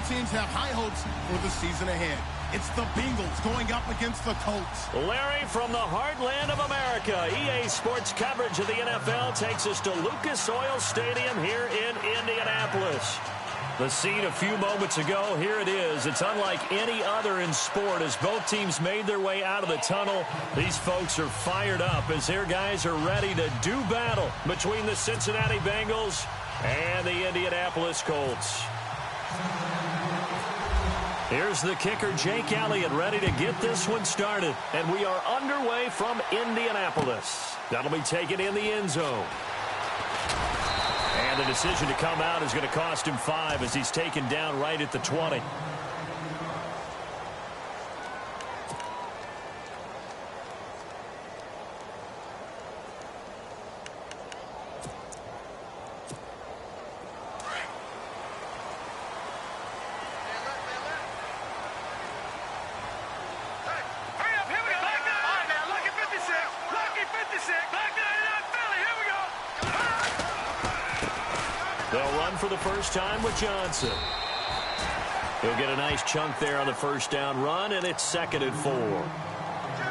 teams have high hopes for the season ahead. It's the Bengals going up against the Colts. Larry, from the heartland of America, EA Sports coverage of the NFL takes us to Lucas Oil Stadium here in Indianapolis. The scene a few moments ago, here it is. It's unlike any other in sport as both teams made their way out of the tunnel. These folks are fired up as their guys are ready to do battle between the Cincinnati Bengals and the Indianapolis Colts. Here's the kicker, Jake Elliott, ready to get this one started. And we are underway from Indianapolis. That'll be taken in the end zone. And the decision to come out is going to cost him 5 as he's taken down right at the 20. They'll run for the first time with Johnson. He'll get a nice chunk there on the first down run, and it's 2nd and 4.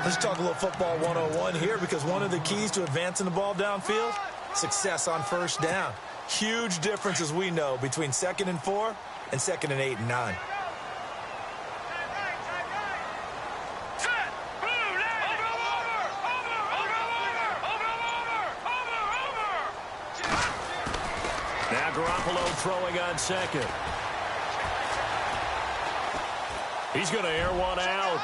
Let's talk a little football 101 here, because one of the keys to advancing the ball downfield, success on first down. Huge difference, as we know, between 2nd and 4 and 2nd and 8 and 9. Now Garoppolo throwing on 2nd. He's going to air one out.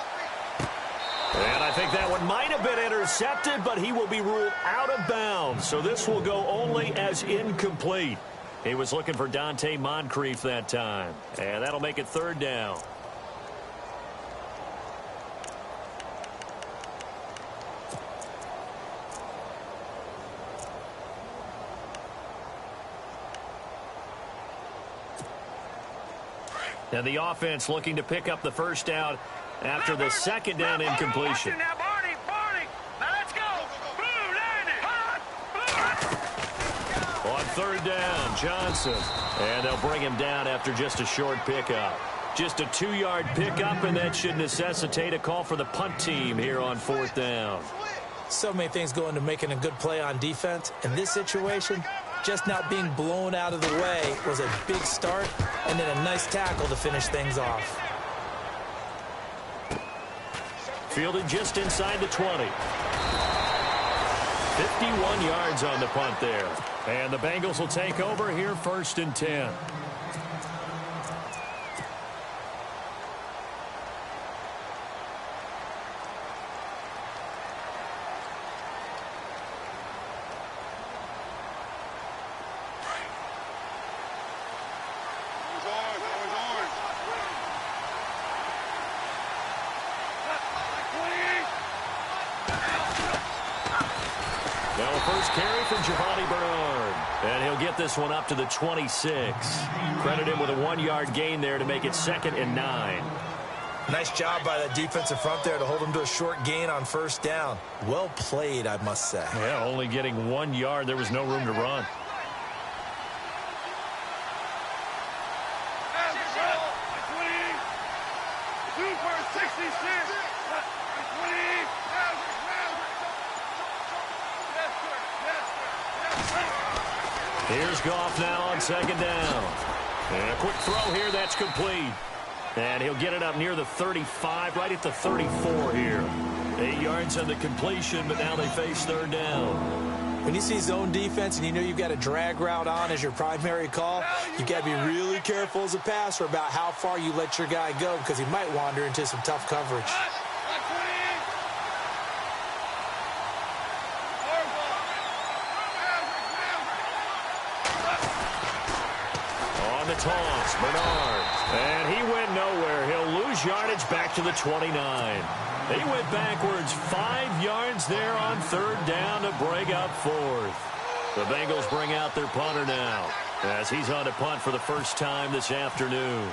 And I think that one might have been intercepted, but he will be ruled out of bounds. So this will go only as incomplete. He was looking for Dante Moncrief that time. And that'll make it 3rd down. And the offense looking to pick up the first down after the 2nd down incompletion. On 3rd down, Johnson. And they'll bring him down after just a short pickup. Just a 2-yard pickup, and that should necessitate a call for the punt team here on 4th down. So many things go into making a good play on defense. In this situation, just not being blown out of the way was a big start, and then a nice tackle to finish things off. Fielded just inside the 20. 51 yards on the punt there. And the Bengals will take over here 1st and 10. Now a first carry from Giovanni Bernard. And he'll get this one up to the 26. Credit him with a 1-yard gain there to make it 2nd and 9. Nice job by the defensive front there to hold him to a short gain on first down. Well played, I must say. Yeah, only getting 1 yard. There was no room to run. Here's Goff now on 2nd down. And a quick throw here, that's complete. And he'll get it up near the 35, right at the 34 here. 8 yards on the completion, but now they face 3rd down. When you see zone defense and you know you've got a drag route on as your primary call, you've got to be really careful as a passer about how far you let your guy go, because he might wander into some tough coverage. Toss, Bernard, and he went nowhere. He'll lose yardage back to the 29. He went backwards 5 yards there on 3rd down to break up 4th. The Bengals bring out their punter now as he's on to punt for the first time this afternoon.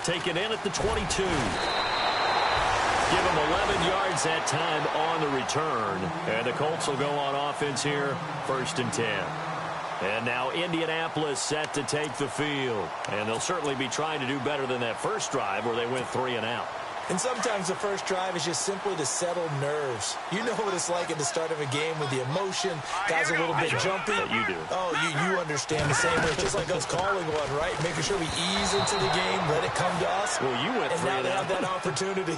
Taken in at the 22. Give him 11 yards that time on the return. And the Colts will go on offense here, 1st and 10. And now Indianapolis set to take the field. And they'll certainly be trying to do better than that first drive where they went 3 and out. And sometimes the first drive is just simply to settle nerves. You know what it's like at the start of a game with the emotion. Guys a little bit jumpy. You do. Oh, you understand the same way. Just like us calling one, right? Making sure we ease into the game, let it come to us. Well, you went 3 and out. And now they have that opportunity.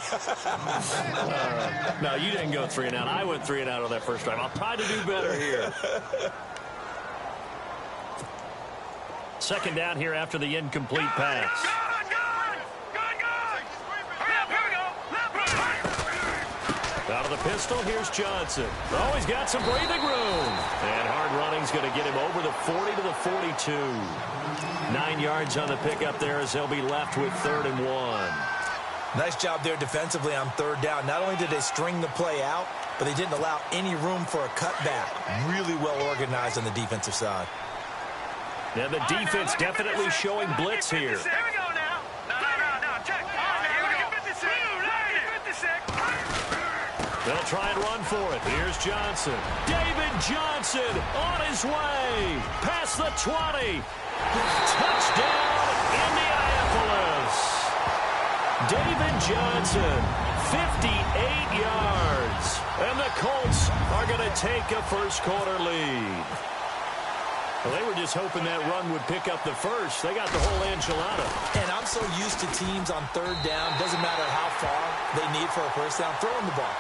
No, you didn't go 3 and out. I went 3 and out on that first drive. I'll try to do better here. 2nd down here after the incomplete pass. Out of the pistol, here's Johnson. Oh, he's got some breathing room. And hard running's going to get him over the 40 to the 42. 9 yards on the pickup there as they'll be left with 3rd and 1. Nice job there defensively on 3rd down. Not only did they string the play out, but they didn't allow any room for a cutback. Really well organized on the defensive side. Now the defense definitely showing blitz here. Here we go now. No, check. Here we go. 56. 56. They'll try and run for it. Here's Johnson. David Johnson on his way. Past the 20. Touchdown, Indianapolis. David Johnson, 58 yards. And the Colts are going to take a first-quarter lead. Well, they were just hoping that run would pick up the first. They got the whole enchilada. And I'm so used to teams on 3rd down, doesn't matter how far they need for a first down, throwing the ball.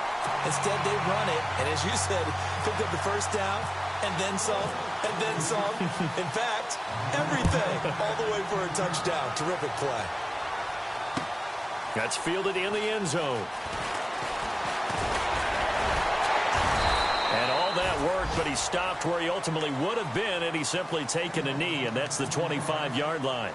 Instead, they run it, and as you said, picked up the first down, and then some, and then some. In fact, everything, all the way for a touchdown. Terrific play. That's fielded in the end zone. And all that worked, but he stopped where he ultimately would have been had he simply taken a knee, and that's the 25-yard line.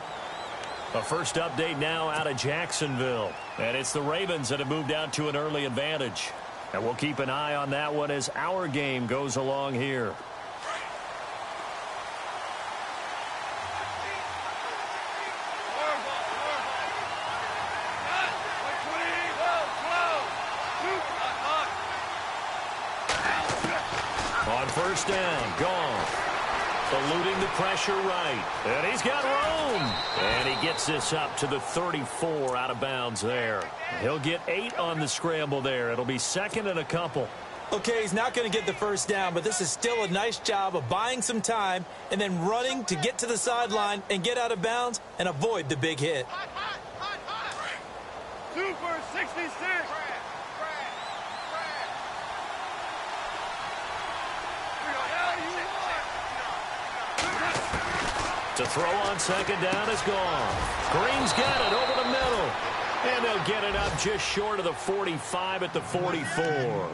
A first update now out of Jacksonville. And it's the Ravens that have moved out to an early advantage. And we'll keep an eye on that one as our game goes along here. On 1st down, gone. Eluding the pressure right. And he's got room. And he gets this up to the 34 out of bounds there. He'll get 8 on the scramble there. It'll be 2nd and a couple. Okay, he's not going to get the first down, but this is still a nice job of buying some time and then running to get to the sideline and get out of bounds and avoid the big hit. Super 66. To throw on 2nd down is gone. Green's got it over the middle. And they'll get it up just short of the 45 at the 44.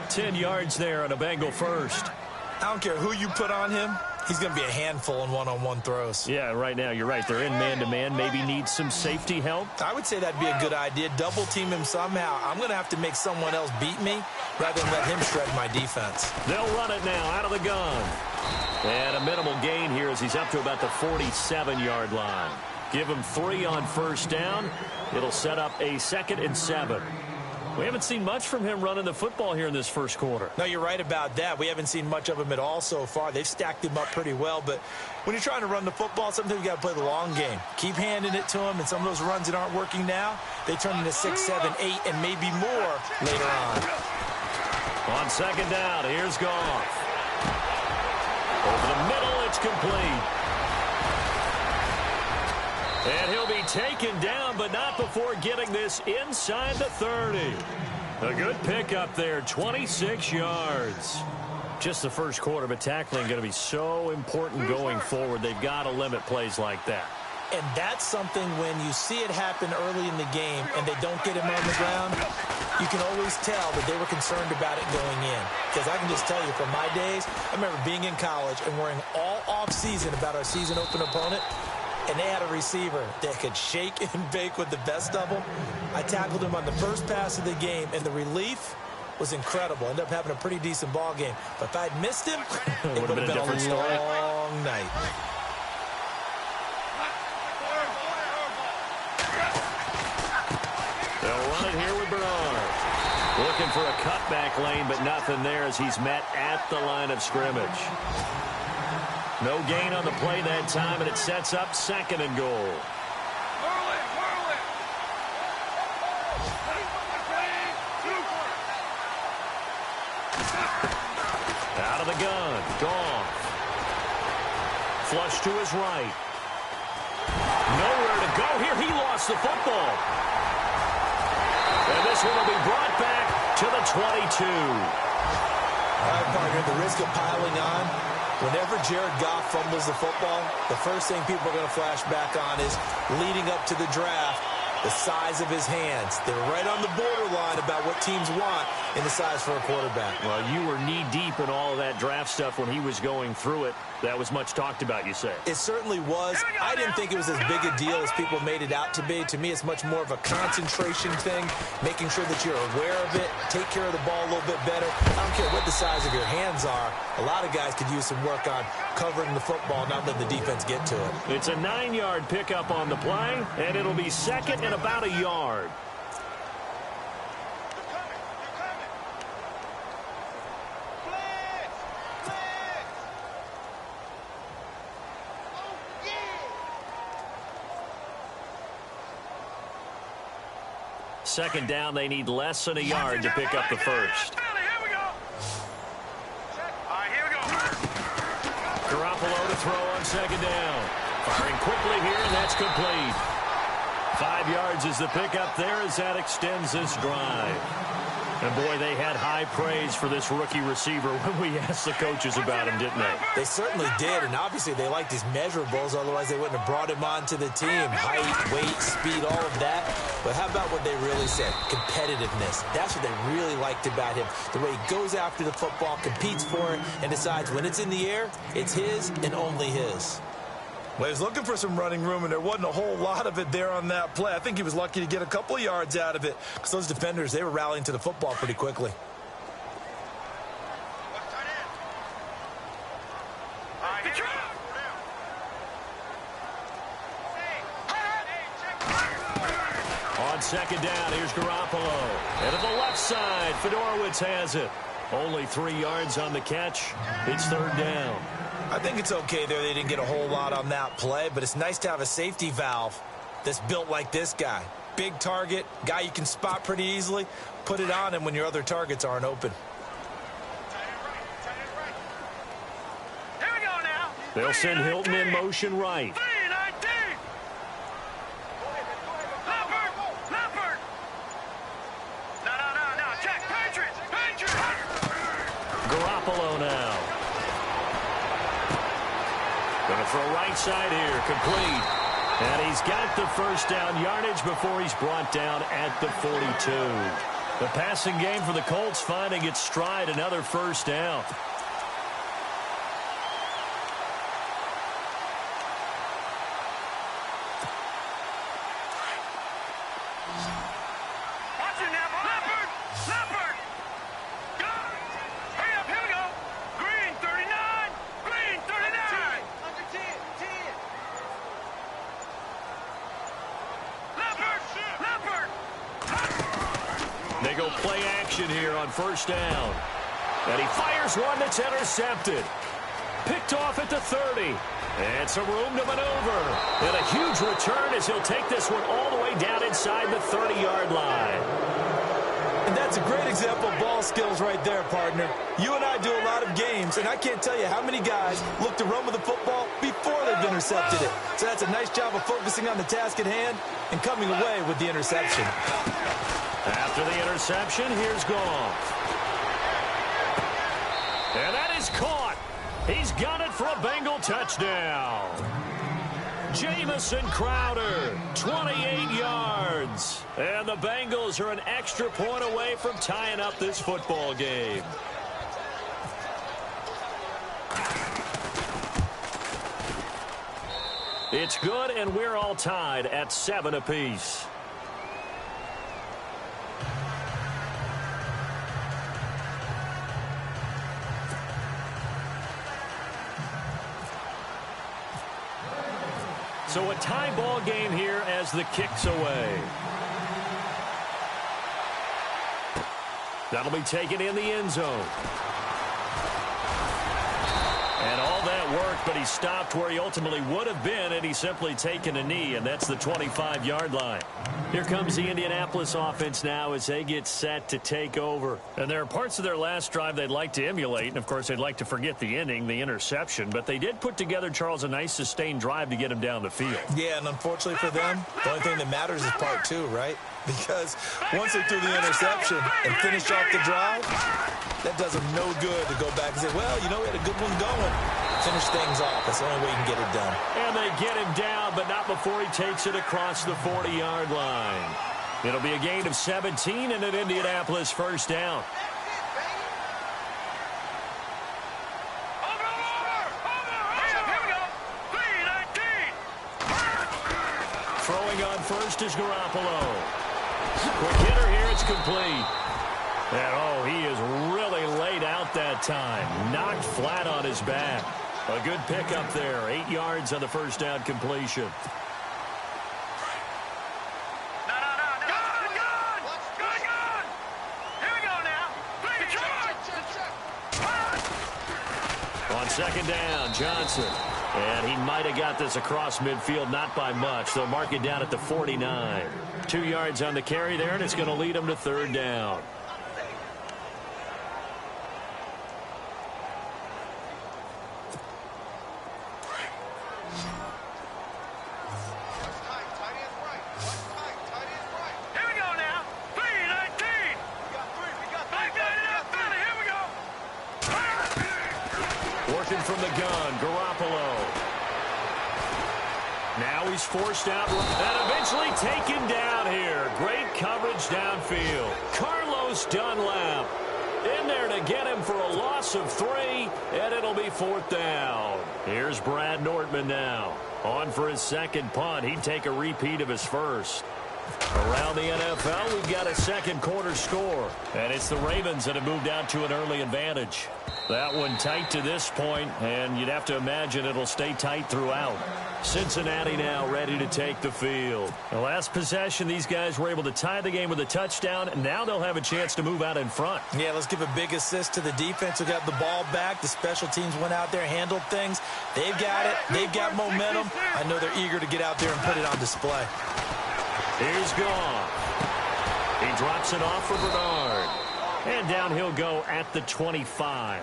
10 yards there on a Bengal first. I don't care who you put on him. He's going to be a handful in one-on-one throws. Yeah, right now, you're right. They're in man-to-man. Maybe needs some safety help. I would say that'd be a good idea. Double team him somehow. I'm going to have to make someone else beat me rather than let him shred my defense. They'll run it now out of the gun. And a minimal gain here as he's up to about the 47-yard line. Give him 3 on 1st down. It'll set up a 2nd and 7. We haven't seen much from him running the football here in this first quarter. No, you're right about that. We haven't seen much of him at all so far. They've stacked him up pretty well, but when you're trying to run the football, sometimes you got to play the long game. Keep handing it to him, and some of those runs that aren't working now, they turn into 6, 7, 8, and maybe more later on. On 2nd down, here's Goff. Over the middle, it's complete. And he'll be taken down, but not before getting this inside the 30. A good pickup there, 26 yards. Just the first quarter, but tackling going to be so important going forward. They've got to limit plays like that. And that's something when you see it happen early in the game and they don't get him on the ground, you can always tell that they were concerned about it going in. Because I can just tell you from my days, I remember being in college and worrying all off-season about our season open opponent, and they had a receiver that could shake and bake with the best of them. I tackled him on the first pass of the game, and the relief was incredible. Ended up having a pretty decent ball game. But if I'd missed him, it would have been a long night. They'll run it here with Bernard. Looking for a cutback lane, but nothing there as he's met at the line of scrimmage. No gain on the play that time, and it sets up 2nd and goal. Out of the gun, Goff. Flush to his right. Nowhere to go here. He lost the football. And this one will be brought back to the 22. All right, partner, the risk of piling on. Whenever Jared Goff fumbles the football, the first thing people are going to flash back on is leading up to the draft, the size of his hands. They're right on the borderline about what teams want in the size for a quarterback. Well, you were knee-deep in all of that draft stuff when he was going through it. That was much talked about, you say. It certainly was. I didn't think it was as big a deal as people made it out to be. To me, it's much more of a concentration thing, making sure that you're aware of it, take care of the ball a little bit better. I don't care what the size of your hands are. A lot of guys could use some work on covering the football, not letting the defense get to it. It's a 9-yard pickup on the play, and it'll be 2nd and about a yard. Second down, they need less than a yard to pick up the first. Garoppolo to throw on 2nd down. Firing quickly here, and that's complete. 5 yards is the pickup there as that extends this drive. And, boy, they had high praise for this rookie receiver when we asked the coaches about him, didn't they? They certainly did, and obviously they liked his measurables, otherwise they wouldn't have brought him onto the team. Height, weight, speed, all of that. But how about what they really said? Competitiveness. That's what they really liked about him. The way he goes after the football, competes for it, and decides when it's in the air, it's his and only his. Well, he was looking for some running room, and there wasn't a whole lot of it there on that play. I think he was lucky to get a couple of yards out of it because those defenders, they were rallying to the football pretty quickly. On 2nd down, here's Garoppolo. And to the left side, Fedorowicz has it. Only 3 yards on the catch. It's 3rd down. I think it's okay there. They didn't get a whole lot on that play, but it's nice to have a safety valve that's built like this guy. Big target, guy you can spot pretty easily. Put it on him when your other targets aren't open. Here we go now. They'll send Hilton in motion right. Garoppolo now. Going to throw right side here, complete. And he's got the first down yardage before he's brought down at the 42. The passing game for the Colts finding its stride, another first down. They go play action here on first down. And he fires one that's intercepted. Picked off at the 30. And some room to maneuver. And a huge return as he'll take this one all the way down inside the 30-yard line. And that's a great example of ball skills right there, partner. You and I do a lot of games, and I can't tell you how many guys look to run with the football before they've intercepted it. So that's a nice job of focusing on the task at hand and coming away with the interception. After the interception, here's Goff. And that is caught. He's got it for a Bengal touchdown. Jamison Crowder, 28 yards. And the Bengals are an extra point away from tying up this football game. It's good, and we're all tied at 7 apiece. So a tie ball game here as the kick's away. That'll be taken in the end zone. And all that worked, but he stopped where he ultimately would have been, and he's simply taken a knee, and that's the 25-yard line. Here comes the Indianapolis offense now as they get set to take over. And there are parts of their last drive they'd like to emulate, and, of course, they'd like to forget the inning, the interception. But they did put together, Charles, a nice sustained drive to get him down the field. Yeah, and unfortunately for them, the only thing that matters is part two, right? Because once they threw the interception and finished off the drive, that does them no good to go back and say, well, you know, we had a good one going. Finish things off. That's the only way you can get it done. And they get him down, but not before he takes it across the 40-yard line. It'll be a gain of 17 and an Indianapolis first down. Throwing on first is Garoppolo. Quick hitter here, it's complete. And, oh, he is really laid out that time. Knocked flat on his back. A good pickup there. 8 yards on the first down completion. On second down, Johnson. And he might have got this across midfield, not by much. They'll mark it down at the 49. 2 yards on the carry there, and it's going to lead them to third down. From the gun, Garoppolo. Now he's forced out and eventually taken down here. Great coverage downfield. Carlos Dunlap in there to get him for a loss of 3, and it'll be fourth down. Here's Brad Nortman now. On for his second punt. He'd take a repeat of his first. Around the NFL, we've got a second quarter score. And it's the Ravens that have moved out to an early advantage. That one tight to this point, and you'd have to imagine it'll stay tight throughout. Cincinnati now ready to take the field. The last possession, these guys were able to tie the game with a touchdown, and now they'll have a chance to move out in front. Yeah, let's give a big assist to the defense who got the ball back. The special teams went out there, handled things. They've got it. They've got momentum. I know they're eager to get out there and put it on display. Here's Goff. He drops it off for Bernard. And down he'll go at the 25.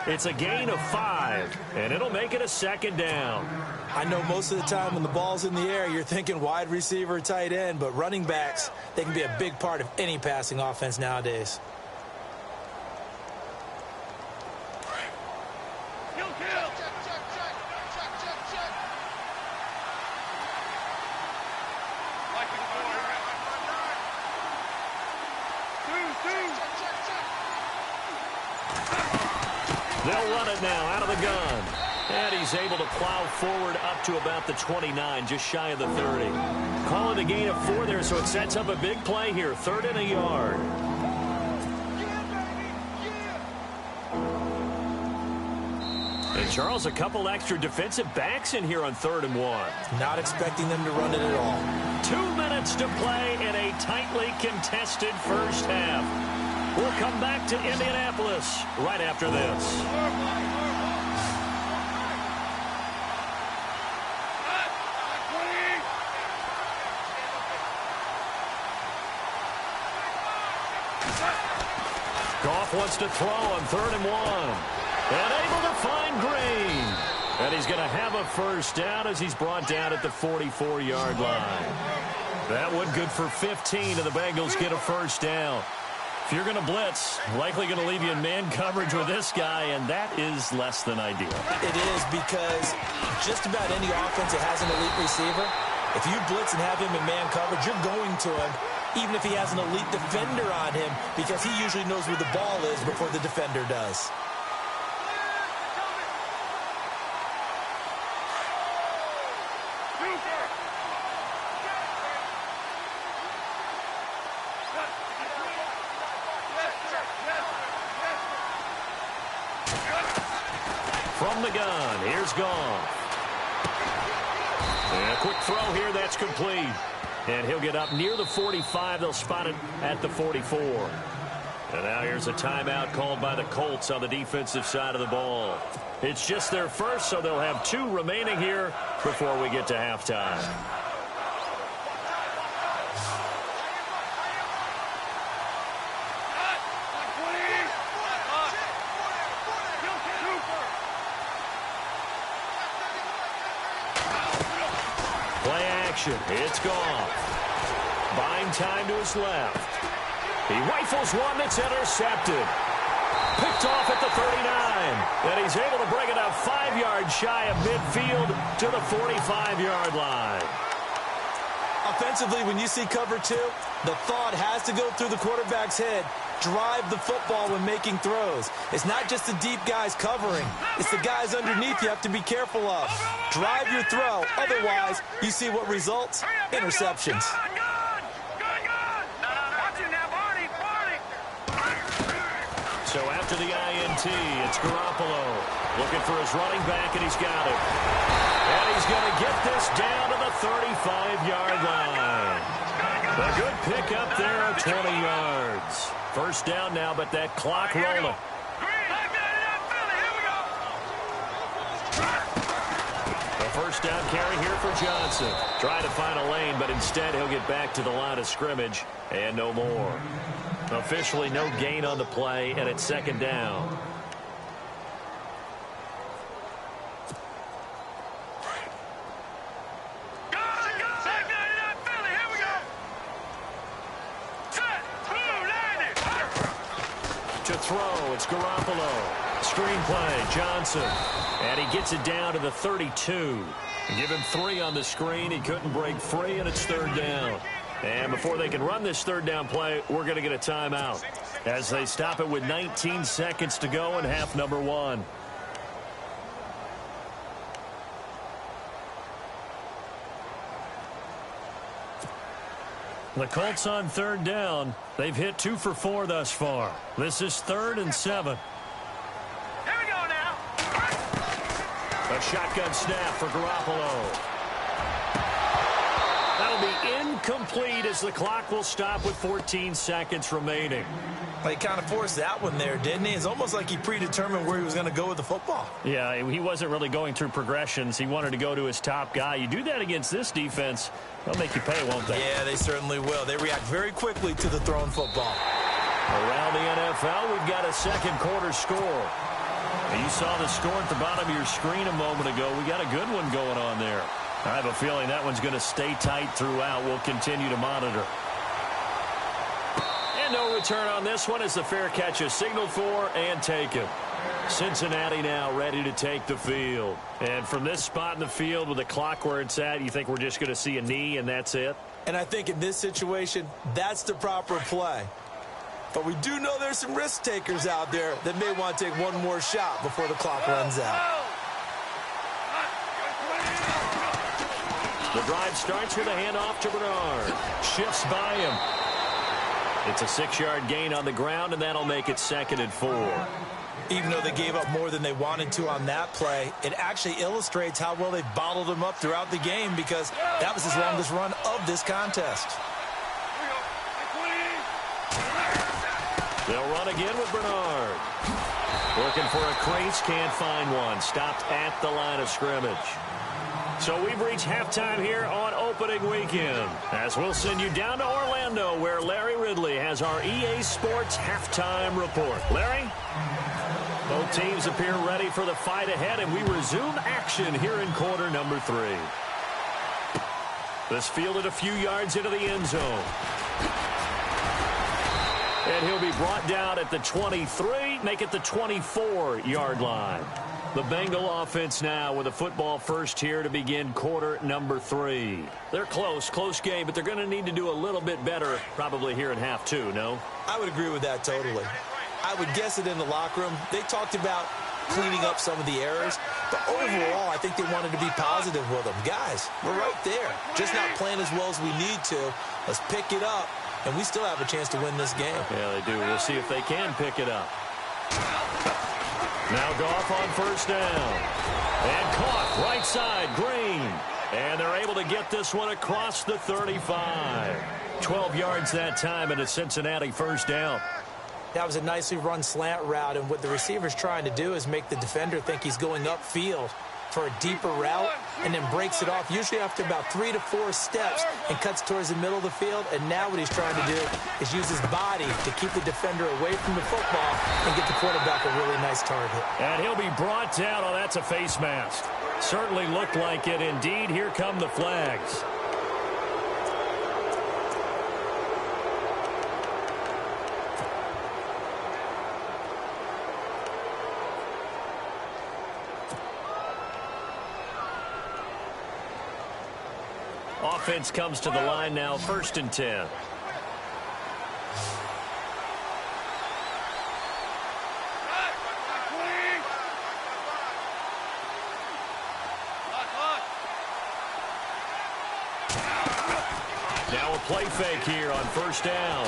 It's a gain of 5, and it'll make it a second down. I know most of the time when the ball's in the air, you're thinking wide receiver, tight end, but running backs, they can be a big part of any passing offense nowadays. They'll run it now out of the gun. And he's able to plow forward up to about the 29, just shy of the 30. Calling a gain of 4 there, so it sets up a big play here. 3rd and a yard. And, Charles, a couple extra defensive backs in here on 3rd and 1. Not expecting them to run it at all. 2 minutes to play in a tightly contested first half. We'll come back to Indianapolis right after this. Goff wants to throw on 3rd and 1. And able to find Green. And he's going to have a first down as he's brought down at the 44-yard line. That one good for 15, and the Bengals get a first down. If you're going to blitz, likely going to leave you in man coverage with this guy, and that is less than ideal. It is, because just about any offense that has an elite receiver, if you blitz and have him in man coverage, you're going to him, even if he has an elite defender on him, because he usually knows where the ball is before the defender does. From the gun, here's Goff. And a quick throw here, that's complete. And he'll get up near the 45. They'll spot it at the 44. And now here's a timeout called by the Colts on the defensive side of the ball. It's just their first, so they'll have 2 remaining here before we get to halftime. Play action. It's gone. Buying time to his left. He rifles one that's intercepted. Picked off at the 39. And he's able to bring it up 5 yards shy of midfield to the 45-yard line. Offensively, when you see cover 2, the thought has to go through the quarterback's head. Drive the football when making throws. It's not just the deep guys covering. It's the guys underneath you have to be careful of. Drive your throw. Otherwise, you see what results? Interceptions. So after the INT, it's Garoppolo looking for his running back, and he's got it. And he's going to get this down to the 35-yard line. A good pick up there of 20 yards. First down now, but that clock rolling. A first down carry here for Johnson. Trying to find a lane, but instead he'll get back to the line of scrimmage and no more. Officially no gain on the play, and it's second down. To throw, it's Garoppolo. Screen play, Johnson. And he gets it down to the 32. Give him 3 on the screen. He couldn't break free, and it's third down. And before they can run this third down play, we're going to get a timeout as they stop it with 19 seconds to go in half number 1. The Colts on third down. They've hit 2 for 4 thus far. This is 3rd and 7. Here we go now. A shotgun snap for Garoppolo. That'll be incomplete as the clock will stop with 14 seconds remaining. Well, he kind of forced that one there, didn't he? It's almost like he predetermined where he was going to go with the football. Yeah, he wasn't really going through progressions. He wanted to go to his top guy. You do that against this defense, they'll make you pay, won't they? Yeah, they certainly will. They react very quickly to the thrown football. Around the NFL, we've got a second quarter score. You saw the score at the bottom of your screen a moment ago. We got a good one going on there. I have a feeling that one's going to stay tight throughout. We'll continue to monitor. And no return on this one as the fair catch is signaled for and taken. Cincinnati now ready to take the field. And from this spot in the field with the clock where it's at, you think we're just going to see a knee and that's it? And I think in this situation, that's the proper play. But we do know there's some risk takers out there that may want to take one more shot before the clock runs out. The drive starts with a handoff to Bernard. Shifts by him. It's a 6-yard gain on the ground, and that'll make it 2nd and 4. Even though they gave up more than they wanted to on that play, it actually illustrates how well they bottled him up throughout the game because that was his longest run of this contest. They'll run again with Bernard. Looking for a crease, can't find one. Stopped at the line of scrimmage. So we've reached halftime here on opening weekend, as we'll send you down to Orlando, where Larry Ridley has our EA Sports halftime report. Larry? Both teams appear ready for the fight ahead, and we resume action here in quarter number 3. This fielded a few yards into the end zone. And he'll be brought down at the 23, make it the 24-yard line. The Bengal offense now with a football first here to begin quarter number 3. They're close game, but they're going to need to do a little bit better probably here in half 2, no? I would agree with that totally. I would guess it in the locker room. They talked about cleaning up some of the errors, but overall, I think they wanted to be positive with them. Guys, we're right there. Just not playing as well as we need to. Let's pick it up, and we still have a chance to win this game. Yeah, they do. We'll see if they can pick it up. Now Goff on first down. And caught right side, Green. And they're able to get this one across the 35. 12 yards that time, and a Cincinnati first down. That was a nicely run slant route, and what the receiver's trying to do is make the defender think he's going upfield for a deeper route and then breaks it off, usually after about 3 to 4 steps, and cuts towards the middle of the field. And now what he's trying to do is use his body to keep the defender away from the football and get the quarterback a really nice target. And he'll be brought down. Oh, that's a face mask. Certainly looked like it. Indeed, here come the flags. Offense comes to the line now, 1st and 10. Now a play fake here on 1st down.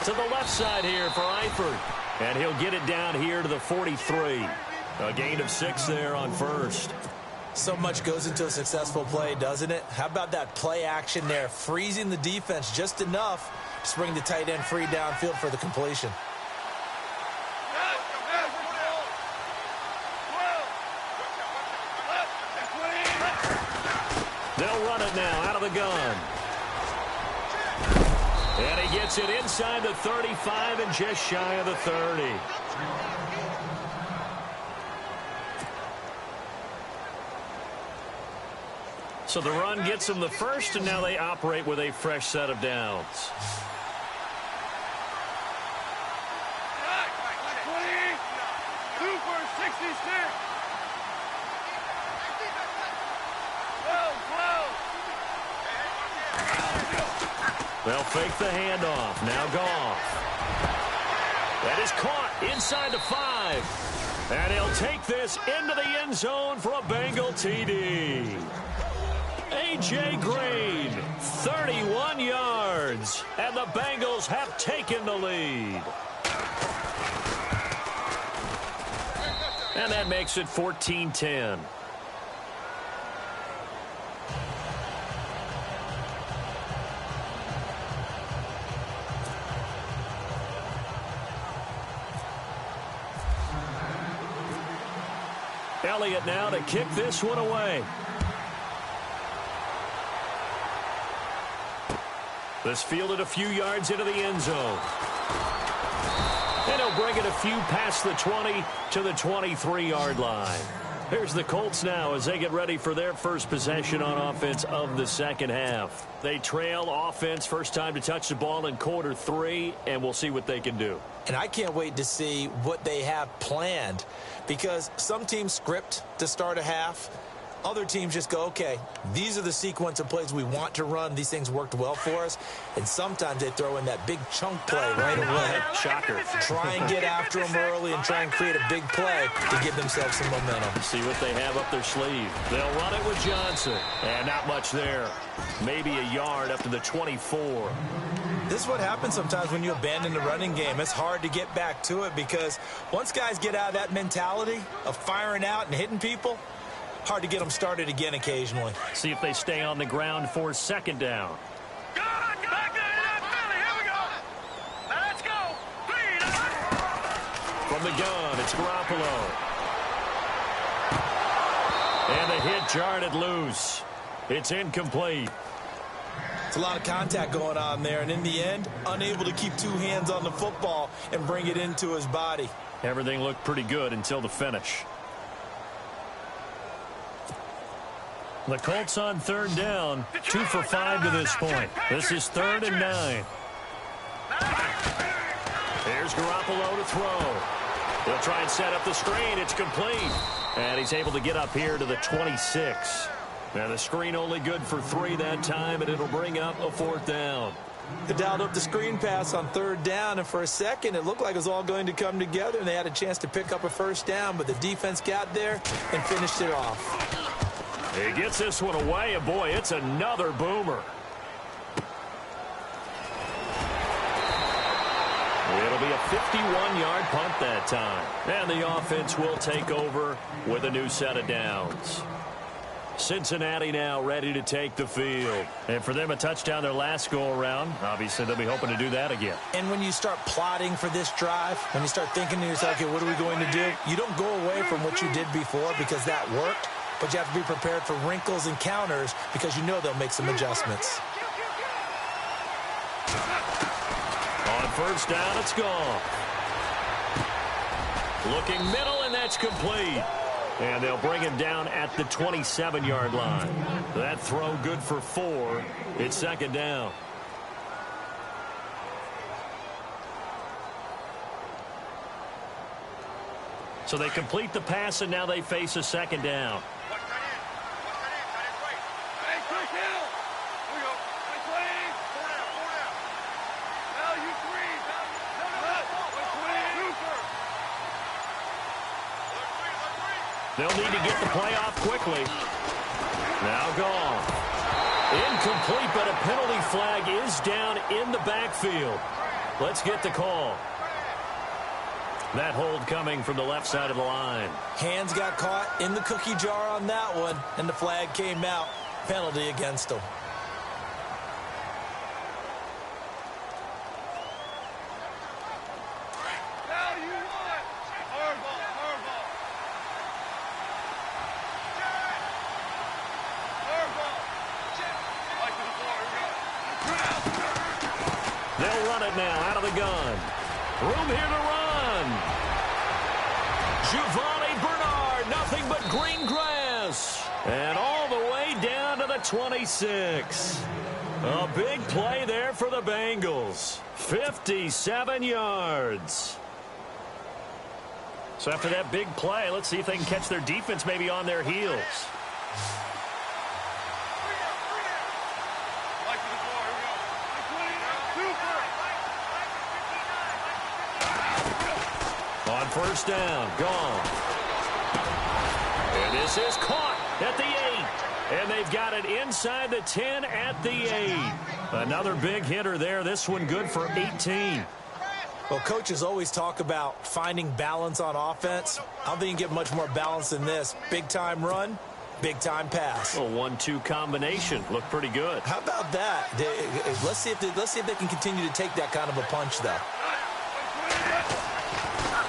To the left side here for Eifert. And he'll get it down here to the 43. A gain of 6 there on 1st. So much goes into a successful play, doesn't it? How about that play action there, freezing the defense just enough to bring the tight end free downfield for the completion. They'll run it now out of the gun. And he gets it inside the 35 and just shy of the 30. So the run gets them the first, and now they operate with a fresh set of downs. They'll fake the handoff. Now Goff. That is caught inside the 5. And he'll take this into the end zone for a Bengal TD. A.J. Green, 31 yards, and the Bengals have taken the lead. And that makes it 14-10. Elliott now to kick this one away. This fielded a few yards into the end zone. And he'll bring it a few past the 20 to the 23-yard line. Here's the Colts now as they get ready for their first possession on offense of the second half. They trail offense, first time to touch the ball in quarter 3, and we'll see what they can do. And I can't wait to see what they have planned, because some teams script to start a half. Other teams just go, okay, these are the sequence of plays we want to run. These things worked well for us. And sometimes they throw in that big chunk play right away. Shocker. Try and get after them early and try and create a big play to give themselves some momentum. See what they have up their sleeve. They'll run it with Johnson. And not much there. Maybe a yard up to the 24. This is what happens sometimes when you abandon the running game. It's hard to get back to it because once guys get out of that mentality of firing out and hitting people, hard to get them started again occasionally. See if they stay on the ground for 2nd down. Let's go. From the gun, it's Garoppolo. And the hit jarred it loose. It's incomplete. It's a lot of contact going on there, and in the end, unable to keep 2 hands on the football and bring it into his body. Everything looked pretty good until the finish. The Colts on 3rd down, 2 for 5 to this point. This is 3rd and 9. Here's Garoppolo to throw. He'll try and set up the screen. It's complete. And he's able to get up here to the 26. Now the screen only good for 3 that time, and it'll bring up a 4th down. They dialed up the screen pass on 3rd down, and for a second it looked like it was all going to come together, and they had a chance to pick up a 1st down, but the defense got there and finished it off. He gets this one away, and boy, it's another boomer. It'll be a 51-yard punt that time. And the offense will take over with a new set of downs. Cincinnati now ready to take the field. And for them, a touchdown their last go-around. Obviously, they'll be hoping to do that again. And when you start plotting for this drive, when you start thinking to yourself, okay, what are we going to do? You don't go away from what you did before because that worked, but you have to be prepared for wrinkles and counters because you know they'll make some adjustments. On first down, it's gone. Looking middle, and that's complete. And they'll bring him down at the 27-yard line. That throw good for 4. It's second down. So they complete the pass, and now they face a second down. They'll need to get the play off quickly. Now gone. Incomplete, but a penalty flag is down in the backfield. Let's get the call. That hold coming from the left side of the line. Hands got caught in the cookie jar on that one, and the flag came out. Penalty against them. They'll run it now out of the gun. Room here to run. Giovanni Bernard, nothing but green grass. And all the way down to the 26. A big play there for the Bengals. 57 yards. So after that big play, let's see if they can catch their defense maybe on their heels. On first down, gone. And this is caught at the 8. And they've got it inside the 10 at the 8. Another big hitter there. This one good for 18. Well, coaches always talk about finding balance on offense. I don't think you can get much more balance than this. Big-time run, big-time pass. A 1-2 combination. Looked pretty good. How about that? Let's see if they can continue to take that kind of a punch, though.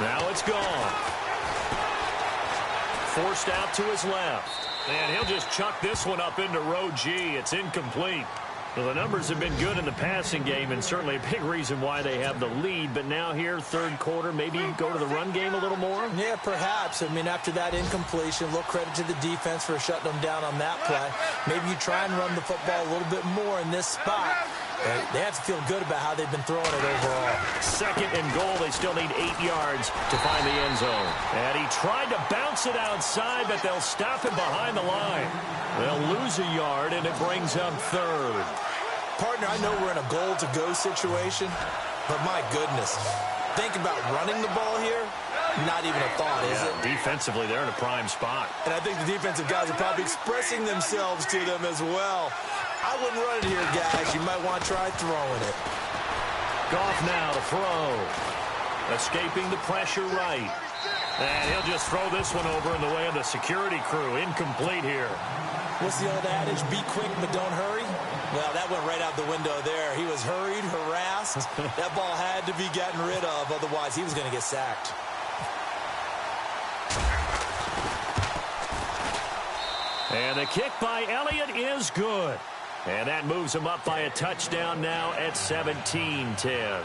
Now it's gone. Forced out to his left. And he'll just chuck this one up into row G. It's incomplete. Well, the numbers have been good in the passing game, and certainly a big reason why they have the lead. But now here, third quarter, maybe go to the run game a little more? Yeah, perhaps. I mean, after that incompletion, a little credit to the defense for shutting them down on that play. Maybe you try and run the football a little bit more in this spot. They have to feel good about how they've been throwing it overall. Second and goal. They still need 8 yards to find the end zone. And he tried to bounce it outside, but they'll stop him behind the line. They'll lose a yard, and it brings up third. Partner, I know we're in a goal-to-go situation, but my goodness, think about running the ball here. Not even a thought, is it? Defensively, they're in a prime spot. And I think the defensive guys are probably expressing themselves to them as well. I wouldn't run it here, guys. You might want to try throwing it. Goff now to throw. Escaping the pressure right. And he'll just throw this one over in the way of the security crew. Incomplete here. What's the old adage? Be quick, but don't hurry. Well, that went right out the window there. He was hurried, harassed. That ball had to be gotten rid of. Otherwise, he was going to get sacked. And the kick by Elliott is good. And that moves him up by a touchdown now at 17-10.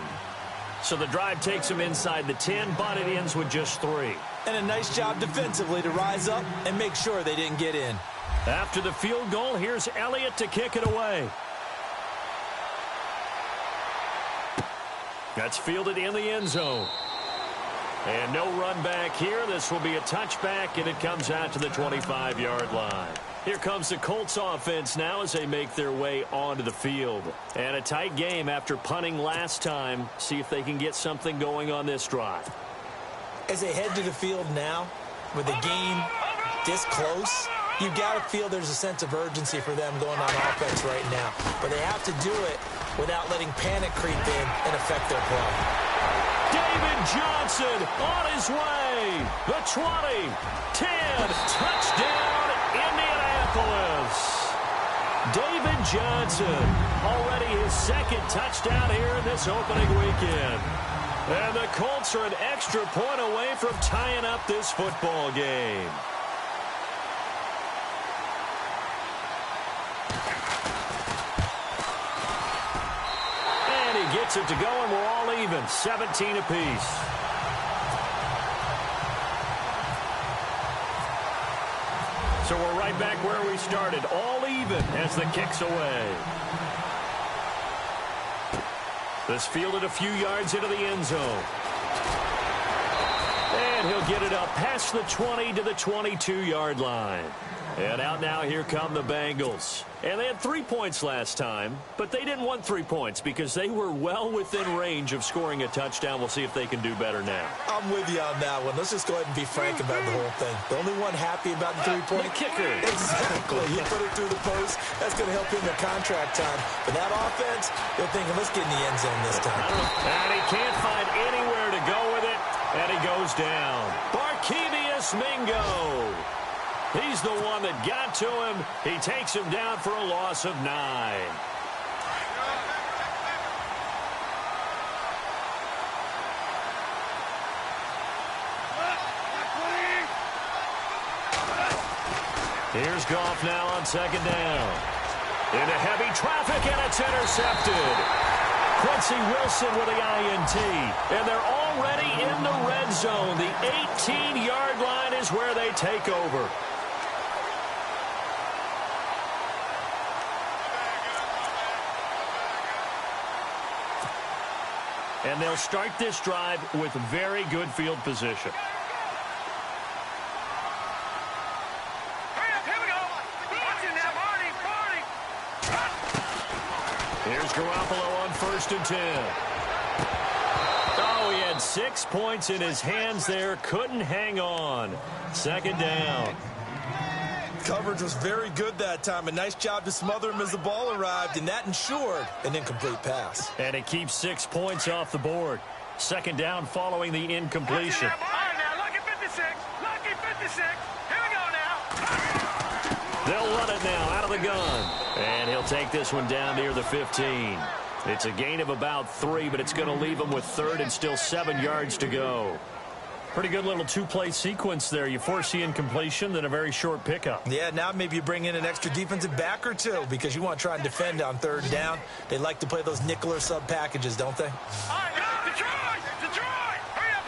So the drive takes him inside the 10, but it ends with just 3. And a nice job defensively to rise up and make sure they didn't get in. After the field goal, here's Elliott to kick it away. That's fielded in the end zone. And no run back here. This will be a touchback, and it comes out to the 25-yard line. Here comes the Colts offense now as they make their way onto the field. And a tight game after punting last time. See if they can get something going on this drive. As they head to the field now, with the game this close, you've got to feel there's a sense of urgency for them going on offense right now. But they have to do it without letting panic creep in and affect their play. David Johnson on his way. The 20, 10, touchdown, Indianapolis. Indianapolis. David Johnson, already his second touchdown here in this opening weekend. And the Colts are an extra point away from tying up this football game. And he gets it to go, and we're all even, 17 apiece. So we're right back where we started, all even as the kick's away. This fielded a few yards into the end zone. And he'll get it up past the 20 to the 22-yard line. And out now, here come the Bengals. And they had 3 points last time, but they didn't want 3 points because they were well within range of scoring a touchdown. We'll see if they can do better now. I'm with you on that one. Let's just go ahead and be frank about the whole thing. The only one happy about the 3-point kicker. Exactly. He put it through the post. That's going to help him in contract time. But that offense, they're thinking, let's get in the end zone this time. And he can't find anywhere to go with it. And he goes down. Barkevious Mingo. He's the one that got to him. He takes him down for a loss of 9. Here's Goff now on second down. Into heavy traffic, and it's intercepted. Quincy Wilson with the INT. And they're already in the red zone. The 18-yard line is where they take over. And they'll start this drive with very good field position. Here's Garoppolo on 1st and 10. Oh, he had 6 points in his hands there. Couldn't hang on. Second down. Coverage was very good that time. A nice job to smother him as the ball arrived, and that ensured an incomplete pass. And it keeps 6 points off the board. Second down following the incompletion. All right, now, lucky 56. Lucky 56. Here we go now. They'll run it now out of the gun. And he'll take this one down near the 15. It's a gain of about 3, but it's going to leave him with 3rd and still 7 yards to go. Pretty good little two-play sequence there. You force the incompletion, then a very short pickup. Yeah, now maybe you bring in an extra defensive back or two because you want to try and defend on 3rd down. They like to play those nickel or sub packages, don't they? All right, go, Detroit! Detroit! Hurry up,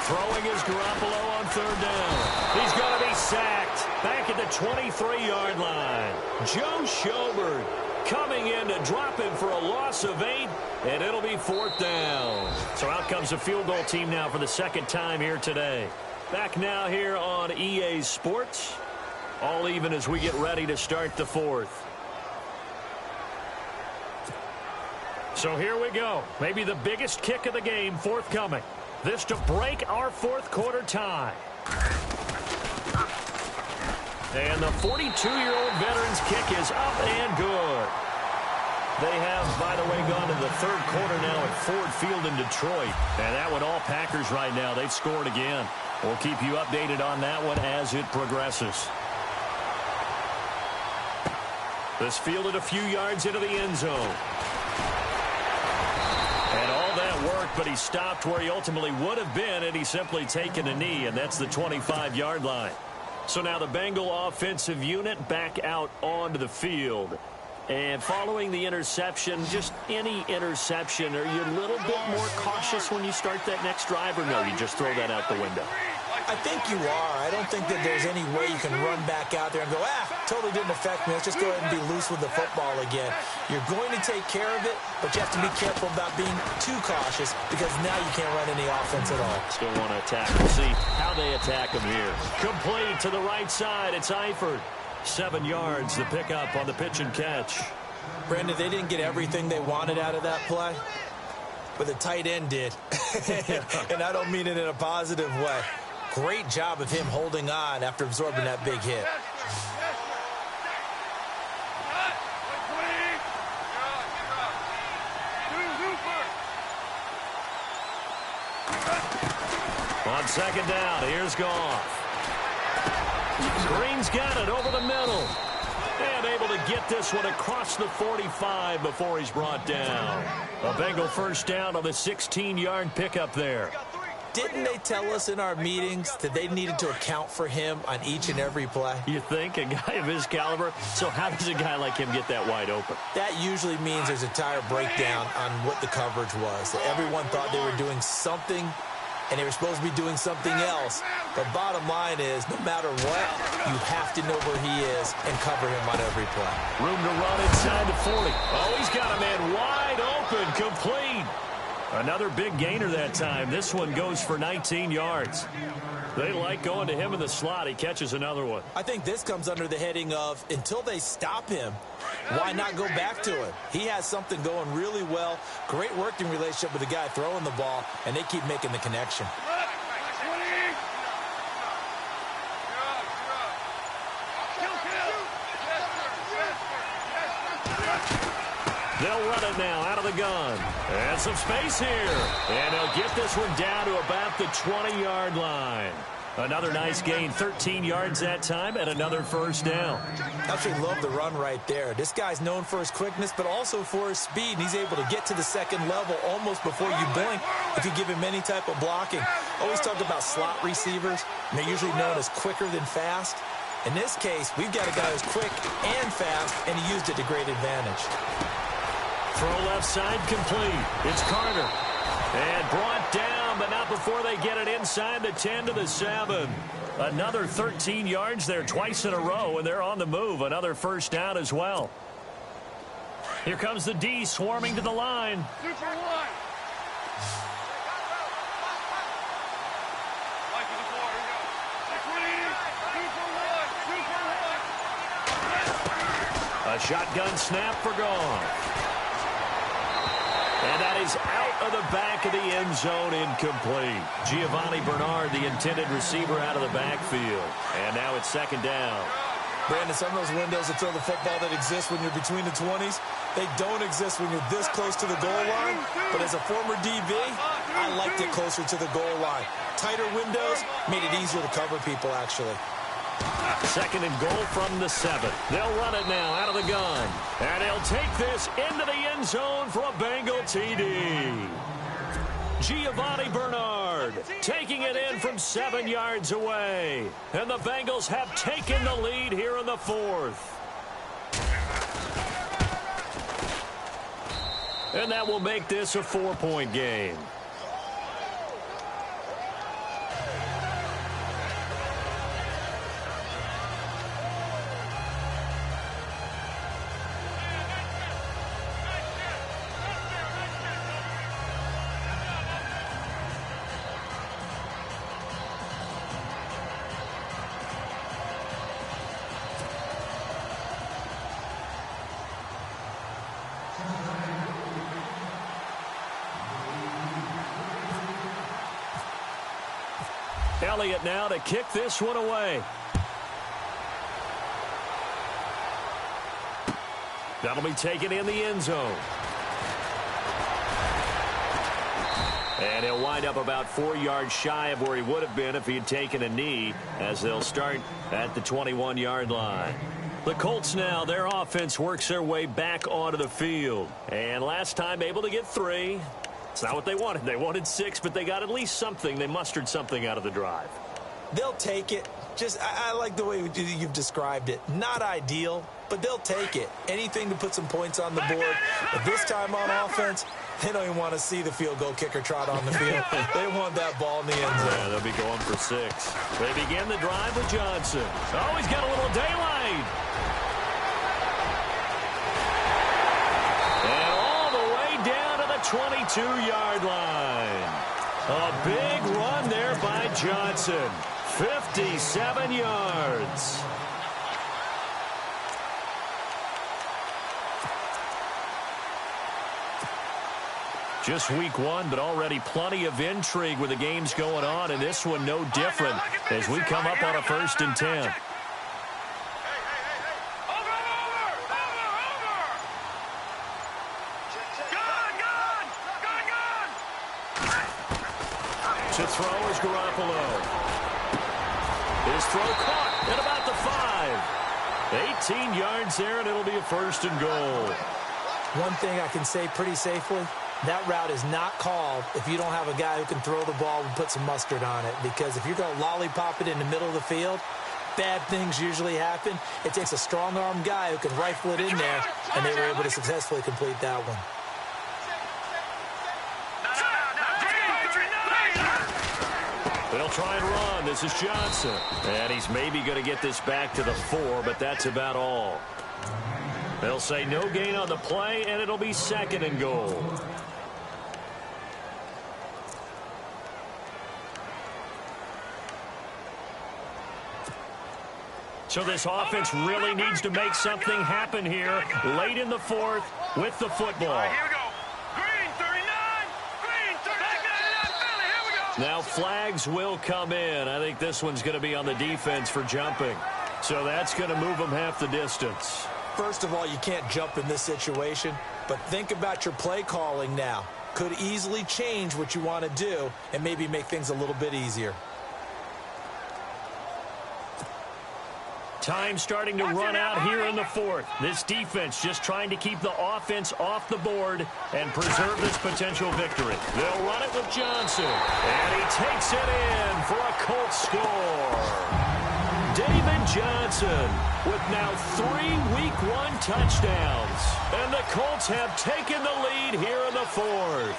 Throwing is Garoppolo on 3rd down. He's going to be sacked back at the 23-yard line. Joe Schobert coming in to drop him for a loss of 8, and it'll be 4th down. So out comes the field goal team now for the second time here today. Back now here on EA Sports. All even as we get ready to start the 4th. So here we go. Maybe the biggest kick of the game forthcoming. This to break our 4th quarter tie. And the 42-year-old veteran's kick is up and good. They have, by the way, gone to the 3rd quarter now at Ford Field in Detroit. And that one all Packers right now. They've scored again. We'll keep you updated on that one as it progresses. This fielded a few yards into the end zone. And all that work, but he stopped where he ultimately would have been had he simply taken a knee, and that's the 25-yard line. So now the Bengal offensive unit back out onto the field. And following the interception, just any interception, are you a little bit more cautious when you start that next drive, or no, you just throw that out the window? I think you are. I don't think that there's any way you can run back out there and go, totally didn't affect me. Let's just go ahead and be loose with the football again. You're going to take care of it, but you have to be careful about being too cautious because now you can't run any offense at all. Still want to attack. We'll see how they attack him here. Complete to the right side. It's Eifert. 7 yards, the pickup on the pitch and catch. Brandon, they didn't get everything they wanted out of that play, but the tight end did. And I don't mean it in a positive way. Great job of him holding on after absorbing that big hit. On second down, here's Goff. Green's got it over the middle. And able to get this one across the 45 before he's brought down. A Bengal first down on the 16-yard pickup there. Didn't they tell us in our meetings that they needed to account for him on each and every play? You think? A guy of his caliber? So how does a guy like him get that wide open? That usually means there's a tire breakdown on what the coverage was. That everyone thought they were doing something, and they were supposed to be doing something else. But bottom line is, no matter what, you have to know where he is and cover him on every play. Room to run inside the 40. Oh, he's got a man wide open, complete. Another big gainer that time. This one goes for 19 yards. They like going to him in the slot. He catches another one. I think this comes under the heading of, until they stop him, why not go back to him? He has something going really well. Great working relationship with the guy throwing the ball, and they keep making the connection. They'll run it now out of the gun. And some space here. And they'll get this one down to about the 20-yard line. Another nice gain, 13 yards that time, and another first down. Actually love the run right there. This guy's known for his quickness, but also for his speed. And he's able to get to the second level almost before you blink if you give him any type of blocking. Always talk about slot receivers, and they're usually known as quicker than fast. In this case, we've got a guy who's quick and fast, and he used it to great advantage. Throw left side complete. It's Carter. And brought down, but not before they get it inside the 10 to the 7. Another 13 yards there twice in a row, and they're on the move. Another first down as well. Here comes the D swarming to the line. Super one. A shotgun snap for Goff. And that is out of the back of the end zone, incomplete. Giovanni Bernard, the intended receiver, out of the backfield. And now it's second down. Brandon, some of those windows to throw the football that exist when you're between the 20s, they don't exist when you're this close to the goal line. But as a former DB, I liked it closer to the goal line. Tighter windows made it easier to cover people, actually. Second and goal from the 7. They'll run it now out of the gun. And they'll take this into the end zone for a Bengal TD. Giovanni Bernard taking it in from 7 yards away. And the Bengals have taken the lead here in the 4th. And that will make this a 4-point game. Elliott now to kick this one away. That'll be taken in the end zone. And he'll wind up about 4 yards shy of where he would have been if he had taken a knee, as they'll start at the 21-yard line. The Colts now, their offense works their way back onto the field. And last time able to get 3. It's not what they wanted. They wanted 6, but they got at least something. They mustered something out of the drive. They'll take it. I like the way you've described it. Not ideal, but they'll take it. Anything to put some points on the board. But this time on offense, they don't even want to see the field goal kicker trot on the field. They want that ball in the end zone. Yeah, they'll be going for 6. They begin the drive with Johnson. Oh, he's got a little daylight. And all the way down to the 22-yard line. A big run there by Johnson. 57 yards. Just week 1, but already plenty of intrigue with the games going on, and this one no different as we come up on a 1st and 10. To throw is Garoppolo. His throw caught at about the 5. 18 yards there, and it'll be a 1st and goal. One thing I can say pretty safely, that route is not called if you don't have a guy who can throw the ball and put some mustard on it. Because if you're going to lollipop it in the middle of the field, bad things usually happen. It takes a strong-arm guy who can rifle it in there, and they were able to successfully complete that one. They'll try and run. This is Johnson. And he's maybe going to get this back to the 4, but that's about all. They'll say no gain on the play, and it'll be 2nd and goal. So this offense really needs to make something happen here late in the 4th with the football. All right, here we go. Green 39. Green 39. Philly, here we go. Now flags will come in. I think this one's going to be on the defense for jumping. So that's going to move them half the distance. First of all, you can't jump in this situation, but think about your play calling now. Could easily change what you want to do and maybe make things a little bit easier. Time starting to run out here in the 4th. This defense just trying to keep the offense off the board and preserve this potential victory. They'll run it with Johnson, and he takes it in for a Colts score. David Johnson with now 3 Week 1 touchdowns. And the Colts have taken the lead here in the 4th.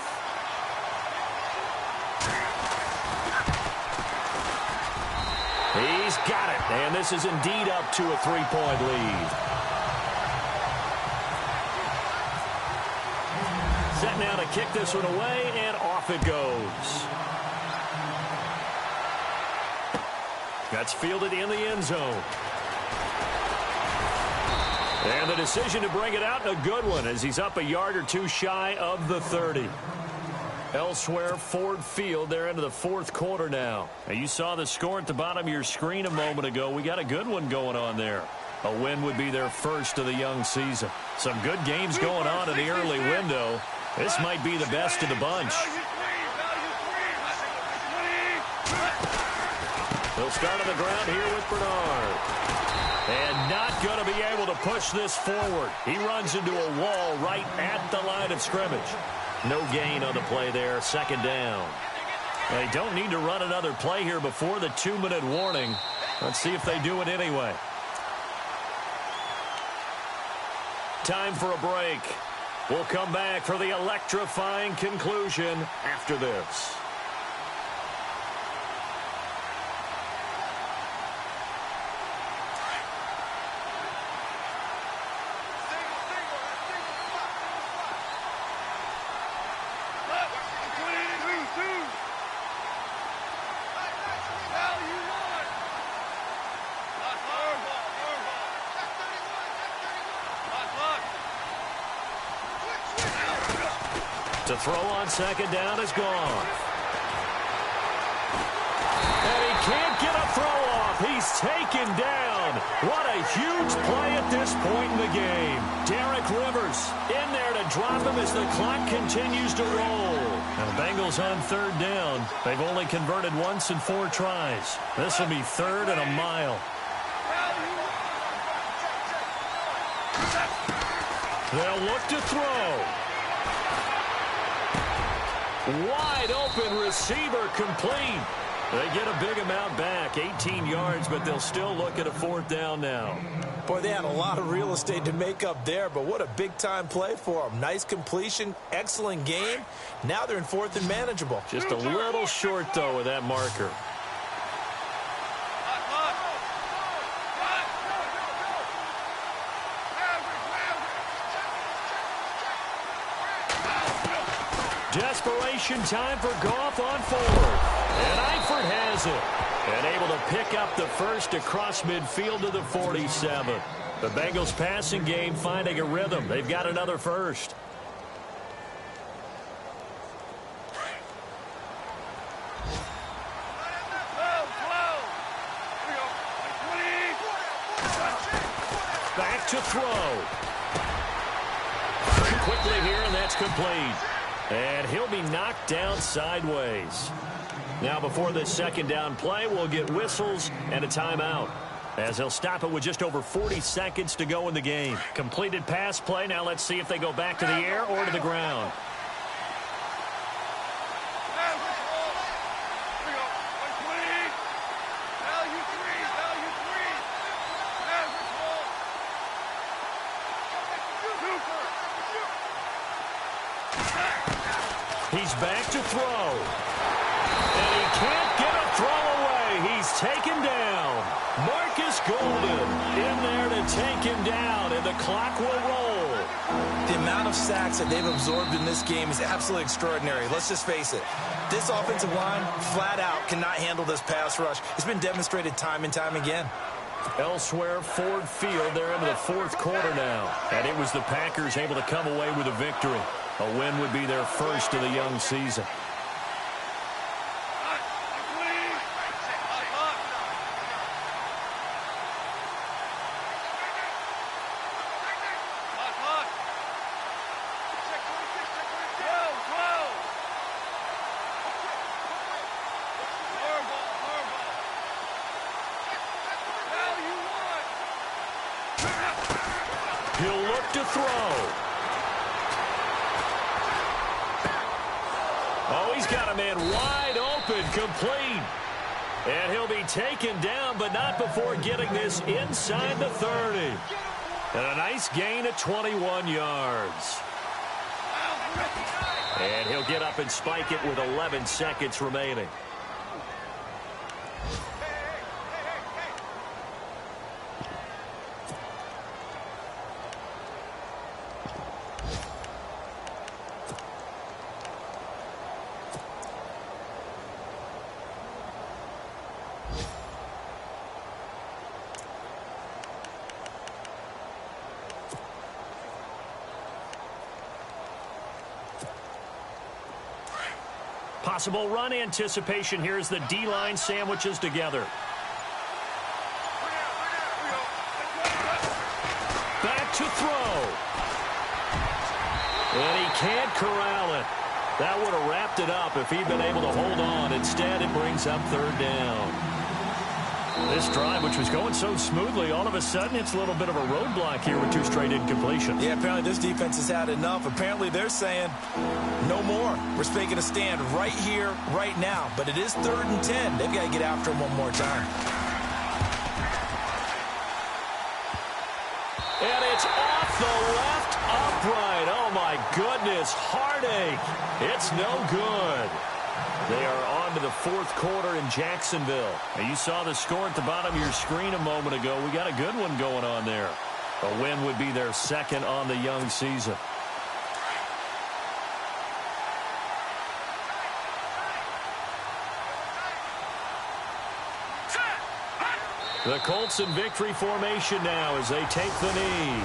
He's got it, and this is indeed up to a 3-point lead. Set now to kick this one away, and off it goes. That's fielded in the end zone. And the decision to bring it out, and a good one, as he's up a yard or two shy of the 30. Elsewhere, Ford Field, they're into the 4th quarter now. And you saw the score at the bottom of your screen a moment ago. We got a good one going on there. A win would be their 1st of the young season. Some good games going on in the early window. This might be the best of the bunch. They'll start on the ground here with Bernard. And not going to be able to push this forward. He runs into a wall right at the line of scrimmage. No gain on the play there, 2nd down. They don't need to run another play here before the 2-minute warning. Let's see if they do it anyway. Time for a break. We'll come back for the electrifying conclusion after this. To throw on 2nd down is gone. And he can't get a throw off. He's taken down. What a huge play at this point in the game. Derek Rivers in there to drop him as the clock continues to roll. Now the Bengals on 3rd down. They've only converted once in 4 tries. This will be 3rd and a mile. They'll look to throw. Wide open receiver complete. They get a big amount back, 18 yards, but they'll still look at a 4th down now. Boy, they had a lot of real estate to make up there, but what a big-time play for them. Nice completion, excellent game. Now they're in 4th and manageable. Just a little short, though, with that marker. Desperation time for Goff on 4. And Eifert has it. And able to pick up the 1st across midfield to the 47. The Bengals passing game finding a rhythm. They've got another 1st. Back to throw. Quickly here, and that's complete. And he'll be knocked down sideways. Now, before this second down play, we'll get whistles and a timeout, as they'll stop it with just over 40 seconds to go in the game. Completed pass play. Now let's see if they go back to the air or to the ground. He's back to throw. And he can't get a throw away. He's taken down. Marcus Golden in there to take him down, and the clock will roll. The amount of sacks that they've absorbed in this game is absolutely extraordinary. Let's just face it. This offensive line, flat out, cannot handle this pass rush. It's been demonstrated time and time again. Elsewhere, Ford Field, they're into the fourth quarter now. And it was the Packers able to come away with a victory. A win would be their first of the young season. He'll look to throw. Oh, he's got a man wide open, complete. And he'll be taken down, but not before getting this inside the 30. And a nice gain of 21 yards. And he'll get up and spike it with 11 seconds remaining. Possible run anticipation here as the D-line sandwiches together. Back to throw. And he can't corral it. That would have wrapped it up if he'd been able to hold on. Instead, it brings up third down. This drive, which was going so smoothly, all of a sudden it's a little bit of a roadblock here with two straight incompletions. Yeah, apparently this defense has had enough. Apparently they're saying no more. We're making a stand right here, right now. But it is 3rd and 10. They've got to get after him one more time. And it's off the left upright. Oh, my goodness. Heartache. It's no good. They are on to the fourth quarter in Jacksonville. And you saw the score at the bottom of your screen a moment ago. We got a good one going on there. A win would be their second on the young season. The Colts in victory formation now as they take the knee.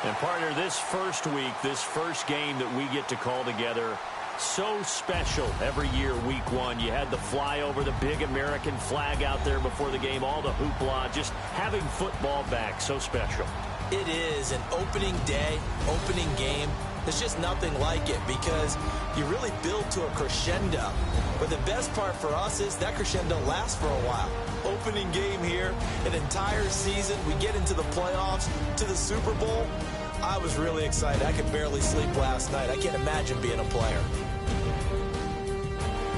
And partner, this first week, this first game that we get to call together, so special every year, week one. You had the flyover, the big American flag out there before the game, all the hoopla, just having football back, so special. It is an opening day, opening game. There's just nothing like it because you really build to a crescendo. But the best part for us is that crescendo lasts for a while. Opening game here, an entire season. We get into the playoffs, to the Super Bowl. I was really excited. I could barely sleep last night. I can't imagine being a player.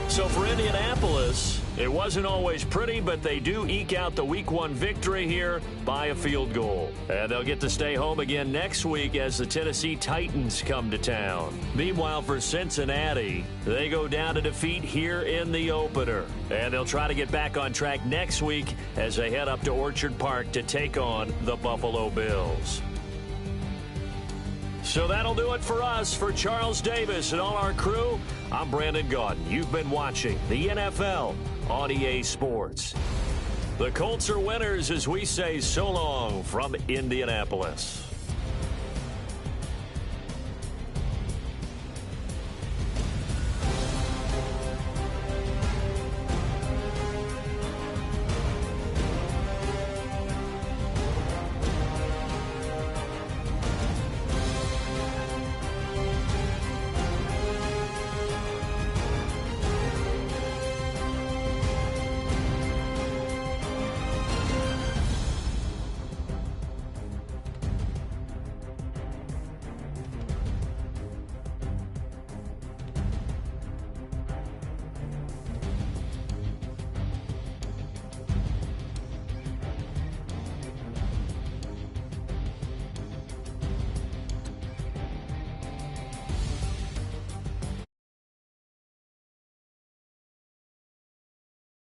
So for Indianapolis, it wasn't always pretty, but they do eke out the week one victory here by a field goal. And they'll get to stay home again next week as the Tennessee Titans come to town. Meanwhile, for Cincinnati, they go down to defeat here in the opener. And they'll try to get back on track next week as they head up to Orchard Park to take on the Buffalo Bills. So that'll do it for us. For Charles Davis and all our crew, I'm Brandon Gaudin. You've been watching the NFL on EA Sports. The Colts are winners as we say so long from Indianapolis.